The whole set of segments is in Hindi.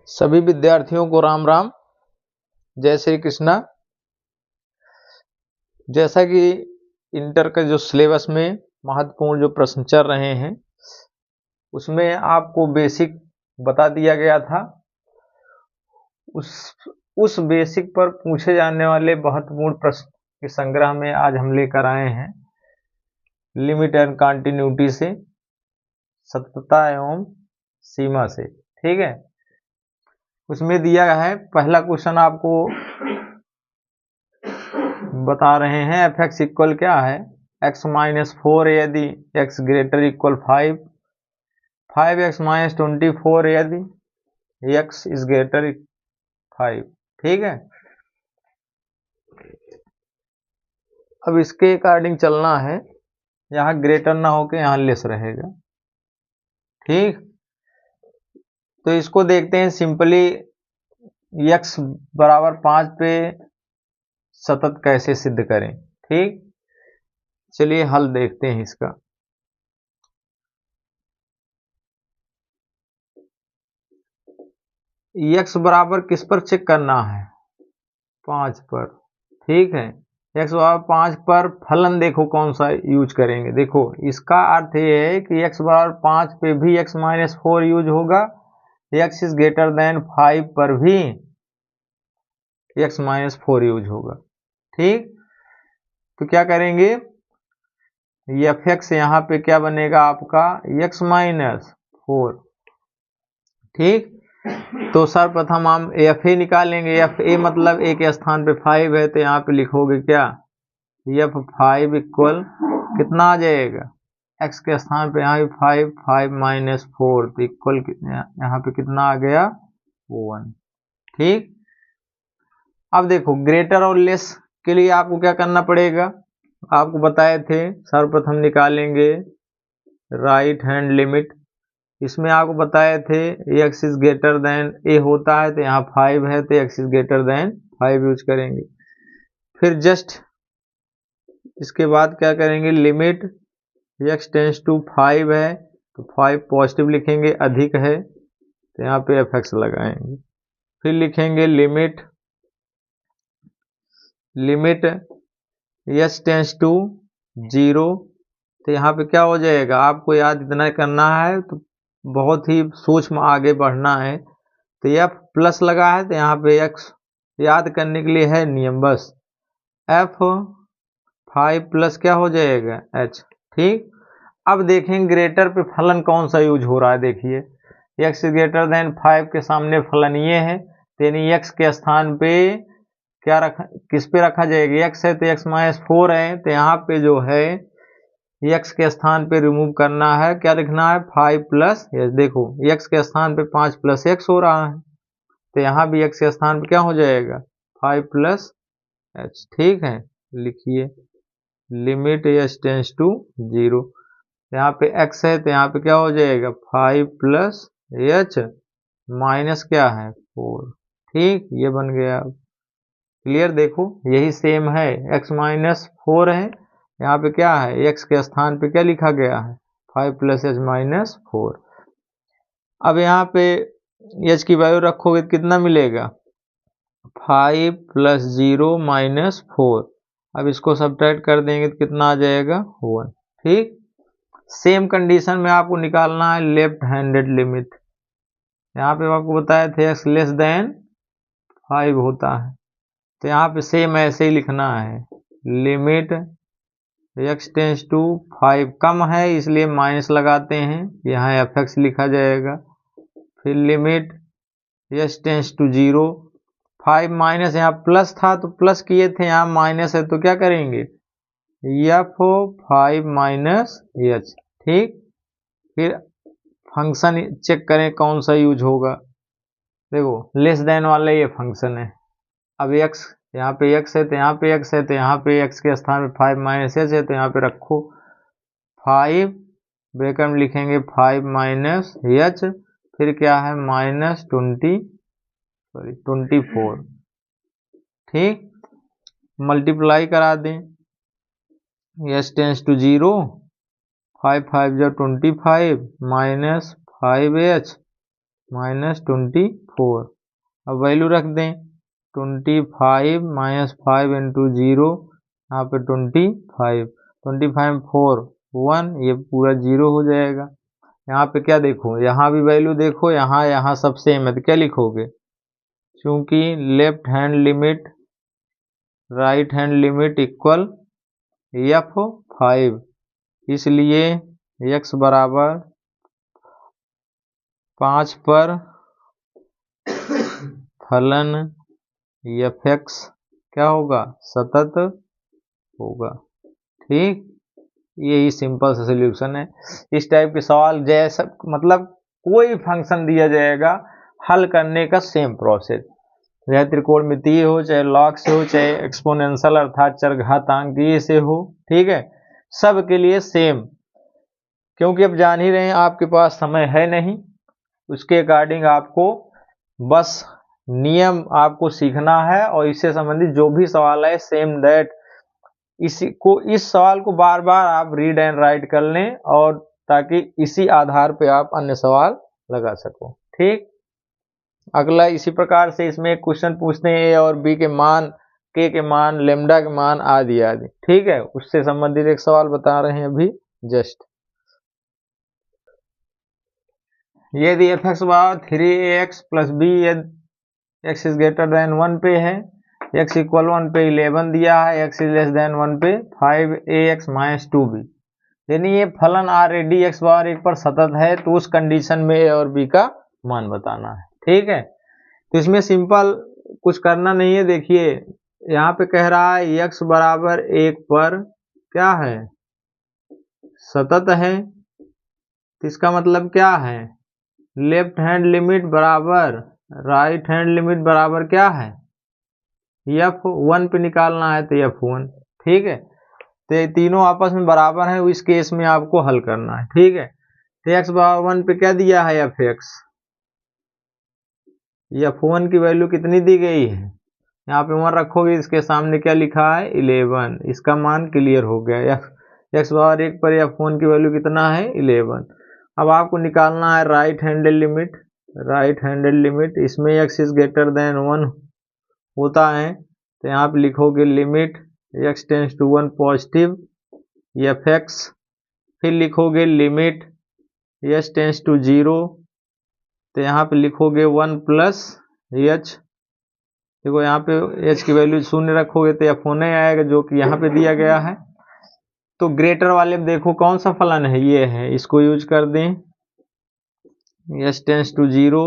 सभी विद्यार्थियों को राम राम, जय श्री कृष्णा। जैसा कि इंटर के जो सिलेबस में महत्वपूर्ण जो प्रश्न चल रहे हैं उसमें आपको बेसिक बता दिया गया था। उस बेसिक पर पूछे जाने वाले महत्वपूर्ण प्रश्न के संग्रह में आज हम लेकर आए हैं लिमिट एंड कंटिन्यूटी से, सततता एवं सीमा से। ठीक है, उसमें दिया है पहला क्वेश्चन आपको बता रहे हैं एफ एक्स इक्वल क्या है, x माइनस 4 यदि x greater equal 5, 5x minus 24 यदि x इज ग्रेटर 5। ठीक है, अब इसके अकॉर्डिंग चलना है, यहाँ ग्रेटर ना होके यहाँ लेस रहेगा। ठीक, तो इसको देखते हैं सिंपली x बराबर 5 पे सतत कैसे सिद्ध करें। ठीक, चलिए हल देखते हैं इसका। x बराबर किस पर चेक करना है, 5 पर। ठीक है, x बराबर 5 पर फलन देखो कौन सा यूज करेंगे। देखो इसका अर्थ ये है कि x बराबर 5 पे भी x माइनस 4 यूज होगा, x इज ग्रेटर देन 5 पर भी x माइनस 4 यूज होगा। ठीक, तो क्या करेंगे, एफ एक्स यहाँ पे क्या बनेगा आपका x माइनस 4। ठीक, तो सर्वप्रथम हम एफ ए निकालेंगे। एफ ए मतलब ए के स्थान पे 5 है, तो यहाँ पे लिखोगे क्या, एफ 5 इक्वल कितना आ जाएगा, x के स्थान पे यहाँ पे 5, 5 माइनस 4 तो इक्वल यहाँ पे कितना आ गया 1। ठीक, अब देखो ग्रेटर और लेस के लिए आपको क्या करना पड़ेगा, आपको बताए थे सर्वप्रथम निकालेंगे राइट हैंड लिमिट। इसमें आपको बताए थे x is greater then a होता है, तो यहाँ 5 है तो x is greater then 5 use करेंगे। फिर जस्ट इसके बाद क्या करेंगे, लिमिट x टेंस टू 5 है तो 5 पॉजिटिव लिखेंगे, अधिक है तो यहाँ पे एफ एक्स लगाएंगे। फिर लिखेंगे लिमिट x टेंस टू 0, तो यहाँ पे क्या हो जाएगा, आपको याद इतना करना है, तो बहुत ही सूक्ष्म आगे बढ़ना है। तो f प्लस लगा है तो यहाँ पे x याद करने के लिए है नियम, बस f 5 प्लस क्या हो जाएगा h। ठीक, अब देखें ग्रेटर पे फलन कौन सा यूज हो रहा है। देखिए x ग्रेटर देन 5 के सामने फलन ये है, यानी x के स्थान पे क्या रखा, किस पे रखा जाएगा, x है तो x माइनस 4 है, तो यहाँ पे जो है x के स्थान पे रिमूव करना है, क्या लिखना है 5 प्लस एच। देखो x के स्थान पे 5 प्लस x हो रहा है, तो यहाँ भी x के स्थान पे क्या हो जाएगा 5 प्लस एच। ठीक है, लिखिए लिमिट h टेंस टू 0, यहाँ पे x है तो यहाँ पे क्या हो जाएगा 5 प्लस एच माइनस क्या है 4। ठीक, ये बन गया। क्लियर, देखो यही सेम है, x माइनस 4 है, यहाँ पे क्या है x के स्थान पे क्या लिखा गया है 5 प्लस एच माइनस 4। अब यहाँ पे h की वैल्यू रखोगे तो कितना मिलेगा 5 प्लस 0 माइनस 4। अब इसको सब्ट्रैक्ट कर देंगे तो कितना आ जाएगा 1। ठीक, सेम कंडीशन में आपको निकालना है लेफ्ट हैंडेड लिमिट। यहाँ पे आपको बताया थे x लेस देन 5 होता है, तो यहाँ पे सेम ऐसे ही लिखना है, लिमिट x टेंस टू 5 कम है इसलिए माइनस लगाते हैं, यहाँ एफ एक्स लिखा जाएगा। फिर limit x tends to 0, 5 minus यहाँ प्लस था तो प्लस किए थे, यहाँ माइनस है तो क्या करेंगे एफ 5 माइनस एच। ठीक, फिर फंक्शन चेक करें कौन सा यूज होगा। देखो लेस देन वाला ये फंक्शन है, अब x यहाँ पे x है तो यहाँ पे x है, तो यहाँ पे x के स्थान पे 5 माइनस एच है, तो यहाँ पे रखो 5 ब्रैकेट में लिखेंगे 5 माइनस एच, फिर क्या है माइनस 24। ठीक, मल्टीप्लाई करा दें, एच टेंस टू 0, 5 5 जो 25 माइनस 5 एच माइनस 24। अब वैल्यू रख दें 25 माइनस 5 इंटू 0, यहाँ पे 25, 25 4 1, ये पूरा 0 हो जाएगा। यहाँ पे क्या देखो, यहाँ भी वैल्यू देखो, यहाँ सब सेम है तो क्या लिखोगे, क्योंकि left hand limit right hand limit equal f5, इसलिए x बराबर 5 पर फलन fx क्या होगा, सतत होगा। ठीक, यही सिंपल सा सोल्यूशन है। इस टाइप के सवाल जैसा मतलब कोई फंक्शन दिया जाएगा, हल करने का सेम प्रोसेस, चाहे त्रिकोणमितीय हो, चाहे लॉग से हो, चाहे एक्सपोनेंशियल अर्थात चरघातांकीय से हो, ठीक है, सब के लिए सेम। क्योंकि अब जान ही रहे हैं आपके पास समय है नहीं, उसके अकॉर्डिंग आपको बस नियम आपको सीखना है, और इससे संबंधित जो भी सवाल है सेम दैट इस सवाल को बार बार आप रीड एंड राइट कर लें, और ताकि इसी आधार पे आप अन्य सवाल लगा सको। ठीक, अगला इसी प्रकार से इसमें एक क्वेश्चन पूछते हैं, ए और बी के मान, के के मान, लेमडा के मान आदि आदि, ठीक है, उससे संबंधित एक सवाल बता रहे हैं अभी जस्ट। यदि एफ एक्स बराबर 3ax प्लस बी, यदि x इज ग्रेटर देन 1 पे है, x इक्वल 1 पे 11 दिया है, x इज लेस देन 1 पे 5ax माइनस 2b, यानी ये फलन ऑलरेडी x बार 1 पर सतत है, तो उस कंडीशन में a और b का मान बताना है। ठीक है, तो इसमें सिंपल कुछ करना नहीं है। देखिए यहाँ पे कह रहा है x बराबर 1 पर क्या है, सतत है, तो इसका मतलब क्या है, लेफ्ट हैंड लिमिट बराबर राइट हैंड लिमिट बराबर क्या है, f1 पे निकालना है तो f1। ठीक है, तो ये तीनों आपस में बराबर हैं, इस केस में आपको हल करना है। ठीक है, तो x बराबर 1 पे क्या दिया है, fx, f1 की वैल्यू कितनी दी गई है, यहाँ पे 1 रखोगे, इसके सामने क्या लिखा है 11, इसका मान क्लियर हो गया। x बराबर 1 पर f1 की वैल्यू कितना है 11। अब आपको निकालना है right handed limit, right handed limit, इसमें x इज ग्रेटर देन 1 होता है, तो यहाँ पे लिखोगे limit x tends to 1 positive fx, फिर लिखोगे लिमिट h टेंस टू 0, तो यहाँ पे लिखोगे 1 प्लस h, देखो यहाँ पे h की वैल्यू 0 रखोगे तो f होने आएगा, जो कि यहाँ पे दिया गया है। तो ग्रेटर वाले देखो कौन सा फलन है, ये है, इसको यूज कर दें, h टेंस टू 0,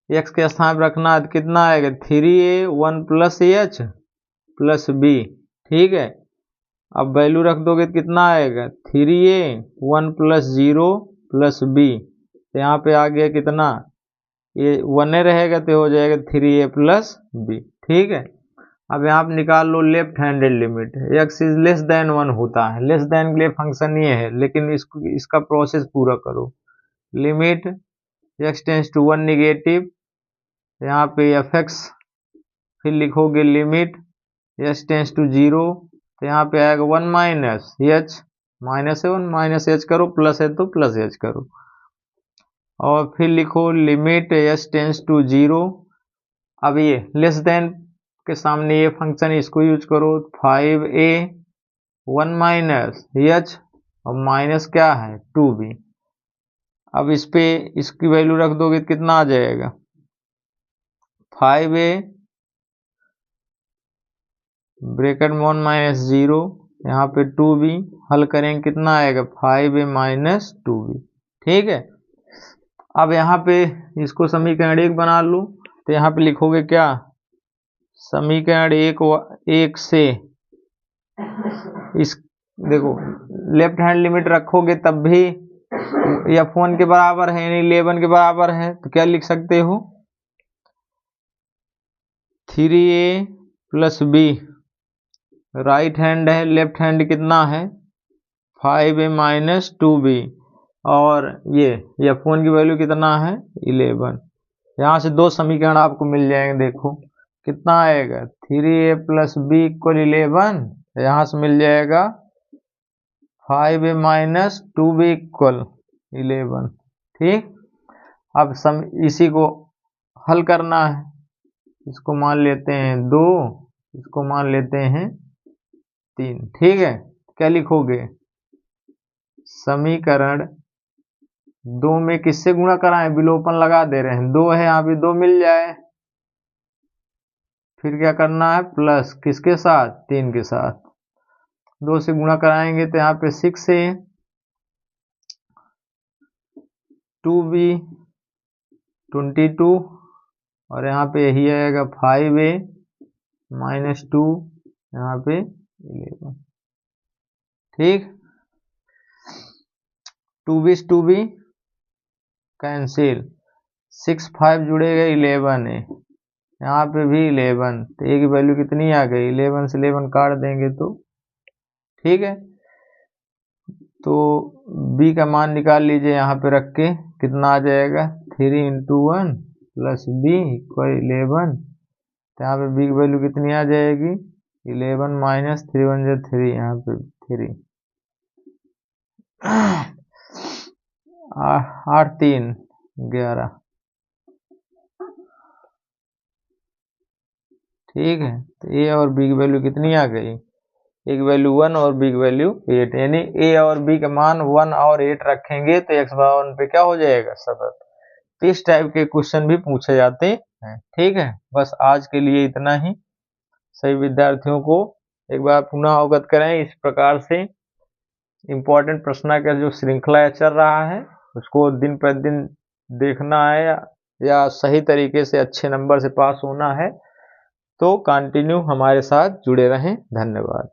x के स्थान पर रखना है तो कितना आएगा 3a 1 plus h plus b। ठीक है, अब वैल्यू रख दोगे तो कितना आएगा 3a 1 प्लस 0 प्लस b, तो यहाँ पे आ गया कितना, ये 1 रहेगा तो हो जाएगा 3a प्लस b। ठीक है, अब यहाँ पे निकाल लो left handed limit, x is less than 1 होता है, लेस देन के लिए फंक्शन ये है, लेकिन इसका प्रोसेस पूरा करो, limit x tends to 1 negative, यहाँ पे fx, फिर लिखोगे लिमिट h टेंस टू 0, तो यहाँ पे आएगा 1 माइनस h, माइनस है 1 माइनस h करो, प्लस है तो प्लस h करो, और फिर लिखो लिमिट h टेंस टू 0। अब ये लेस देन के सामने ये फंक्शन, इसको यूज करो, 5a 1 माइनस h और माइनस क्या है 2b। अब इस पे इसकी वैल्यू रख दोगे तो कितना आ जाएगा 5a ब्रैकेट में 1 माइनस 0, यहाँ पे 2b, हल करेंगे कितना आएगा 5a माइनस 2b। ठीक है, अब यहाँ पे इसको समीकरण 1 बना लो, तो यहाँ पे लिखोगे क्या, समीकरण 1 से इस देखो लेफ्ट हैंड लिमिट रखोगे तब भी f1 के बराबर है, यानी 11 के बराबर है, तो क्या लिख सकते हो 3a plus b, right hand है, लेफ्ट हैंड कितना है 5a माइनस 2b, और ये f1 की वैल्यू कितना है 11। यहाँ से दो समीकरण आपको मिल जाएंगे, देखो कितना आएगा 3a प्लस बी इक्वल 11, यहाँ से मिल जाएगा 5a माइनस 2b इक्वल 11। ठीक, अब इसी को हल करना है। इसको मान लेते हैं 2, इसको मान लेते हैं 3। ठीक है, क्या लिखोगे? समीकरण 2 में किससे गुणा कराएं? विलोपन लगा दे रहे हैं, 2 है यहाँ पे, 2 मिल जाए। फिर क्या करना है? प्लस किसके साथ? 3 के साथ। 2 से गुणा कराएंगे तो यहाँ पे 6 है, 2b 22, और यहाँ पे यही आएगा 5a -2, यहाँ पे 11। ठीक, 2b कैंसिल, 6 5 जुड़ेगा 11 है, यहाँ पे भी 11, तो a की वैल्यू कितनी आ गई? 11 से 11 काट देंगे तो ठीक है। तो b का मान निकाल लीजिए, यहाँ पे रख के कितना आ जाएगा? 3 × 1 + b = 11। तो यहाँ पे b की वैल्यू कितनी आ जाएगी? 11 - 3 1 = 3, यहाँ पे 3, 8 3 11। ठीक है, तो a और b की वैल्यू कितनी आ गई? a की वैल्यू 1 और b की वैल्यू 8, यानी a और b का मान 1 और 8 रखेंगे तो x/1 पे क्या हो जाएगा? सतत। तो इस टाइप के क्वेश्चन भी पूछे जाते हैं। ठीक है, बस आज के लिए इतना ही। सभी विद्यार्थियों को एक बार पुनः अवगत करें, इस प्रकार से इम्पोर्टेंट प्रश्न का जो श्रृंखला चल रहा है उसको दिन पर दिन देखना है, या सही तरीके से अच्छे नंबर से पास होना है तो कंटिन्यू हमारे साथ जुड़े रहें। धन्यवाद।